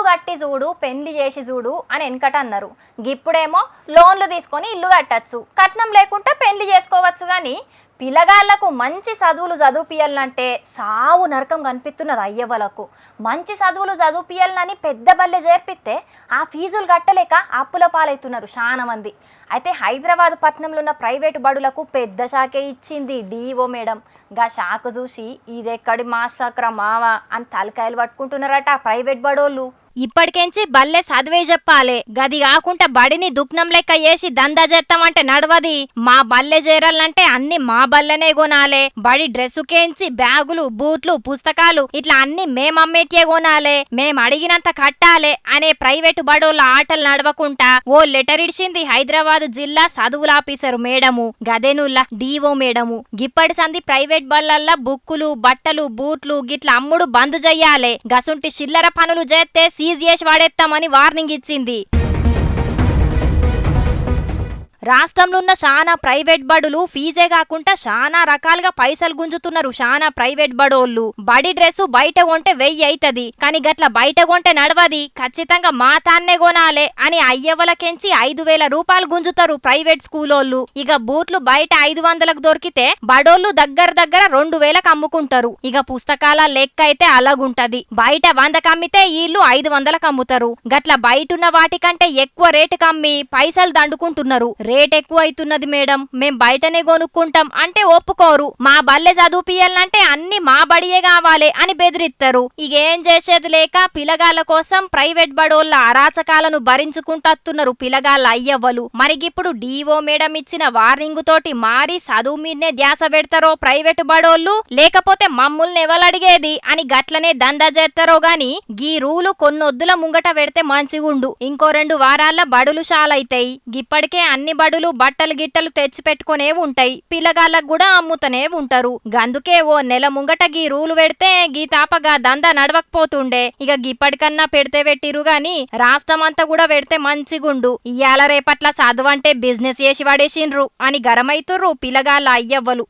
కట్టి చూడు పెళ్లి చేసి చూడు అని వెనకట అన్నారు. ఇప్పుడేమో లోన్లు తీసుకొని ఇల్లు కట్టచ్చు, కట్నం లేకుండా పెళ్లి చేసుకోవచ్చు. కానీ పిల్లగాళ్లకు మంచి చదువులు చదువుపియాలంటే సావు నరకం కనిపిస్తున్నది. అయ్యవలకు మంచి చదువులు చదువుపియాలని పెద్ద బల్లె చేర్పిస్తే ఆ ఫీజులు కట్టలేక అప్పుల పాలవుతున్నారు చాలా మంది. అయితే హైదరాబాద్ పట్టణంలో ఉన్న ప్రైవేటు బడులకు పెద్ద షాకే ఇచ్చింది డిఓ మేడం. గా షాకు చూసి ఇదెక్కడి మాస్టర్రా మావా అని తలకాయలు పట్టుకుంటున్నారట ప్రైవేట్ బడోళ్ళు. ఇప్పటికెంచి బల్లె చదివే చెప్పాలే, గది కాకుండా బడిని దుఃఖం లెక్క చేసి దందా చేస్తామంటే నడవది. మా బల్లె చేరాలంటే అన్ని మా బల్లెనే కొనాలే, బడి డ్రెస్సుకేంచి బ్యాగులు బూట్లు పుస్తకాలు ఇట్లా అన్ని మేమమ్మేటే కొనాలే, మేం అడిగినంత కట్టాలే అనే ప్రైవేటు బడోళ్ళ ఆటలు నడవకుండా ఓ లెటర్ ఇడిచింది హైదరాబాద్ జిల్లా చదువుల ఆఫీసరు మేడము. గదేనుల్లా డిఓ మేడము. గిప్పటి సంది ప్రైవేట్ బళ్ళల్లా బుక్కులు బట్టలు బూట్లు గిట్ల అమ్ముడు బంద్ చెయ్యాలే, గసుంటి చిల్లర పనులు చేస్తే సీజ్ చేసి వాడేస్తామని వార్నింగ్ ఇచ్చింది. రాష్ట్రంలో ఉన్న చాలా ప్రైవేట్ బడులు ఫీజే కాకుండా చాలా రకాలుగా పైసలు గుంజుతున్నారు చాలా ప్రైవేట్ బడోళ్ళు. బడి డ్రెస్సు బయట కొంటే 1000 అవుతుంది, కానీ గట్ల బయట కొంటే నడవది, ఖచ్చితంగా మా తాన్నే కొనాలే అని అయ్యవలకెంచి 5000 రూపాయలు గుంజుతారు ప్రైవేట్ స్కూలోళ్ళు. ఇక బూట్లు బయట 500లకు దొరికితే బడోళ్ళు దగ్గర 2000కు అమ్ముకుంటారు. ఇక పుస్తకాల లెక్క అయితే అలాగుంటది, బయట 100కు అమ్మితే వీళ్ళు 500లకు అమ్ముతారు. గట్ల బయటున్న వాటికంటే ఎక్కువ రేటుకు అమ్మి పైసలు దండుకుంటున్నారు. రేట్ ఎక్కువ అవుతున్నది మేడం, మేం బయటనే కొనుక్కుంటాం అంటే ఒప్పుకోరు. మా బల్లె చదువుపియాలంటే అన్ని మా బడియే కావాలి అని బెదిరిస్తారు. ఇకేం చేసేది లేక పిల్లగాళ్ళ కోసం ప్రైవేట్ బడోళ్ళ అరాచకాలను భరించుకుంటున్నారు పిల్లగాళ్ళ అయ్యవ్వలు. మరిగిప్పుడు డిఓ మేడం ఇచ్చిన వార్నింగ్ తోటి మారి చదువు మీదనే ధ్యాస పెడతారో ప్రైవేట్ బడోళ్ళు, లేకపోతే మమ్ముల్ని ఎవలడిగేది అని గట్లనే దందా చేస్తారో గాని గీ రూలు కొన్నొద్దుల ముంగట పెడితే మంచిగుండు. ఇంకో 2 వారాల బడులు షాలైతాయి. ఇప్పటికే అన్ని బడులు బట్టలు గిట్టలు తెచ్చి పెట్టుకునే ఉంటాయి, పిల్లగాళ్ళకు కూడా అమ్ముతనే ఉంటారు. గందుకే ఓ నెల ముంగట గీ రూలు పెడితే గీ తాపగా దందా నడవకపోతుండే. ఇక గిప్పటికన్నా పెడితే పెట్టిరు గాని రాష్ట్రం అంతా కూడా పెడితే మంచిగుండు. ఇయ్యాల రేపట్ల చదువంటే బిజినెస్ చేసి పడేసిండ్రు అని గరమైతుర్రు పిల్లగాళ్ళ అయ్యవ్వలు.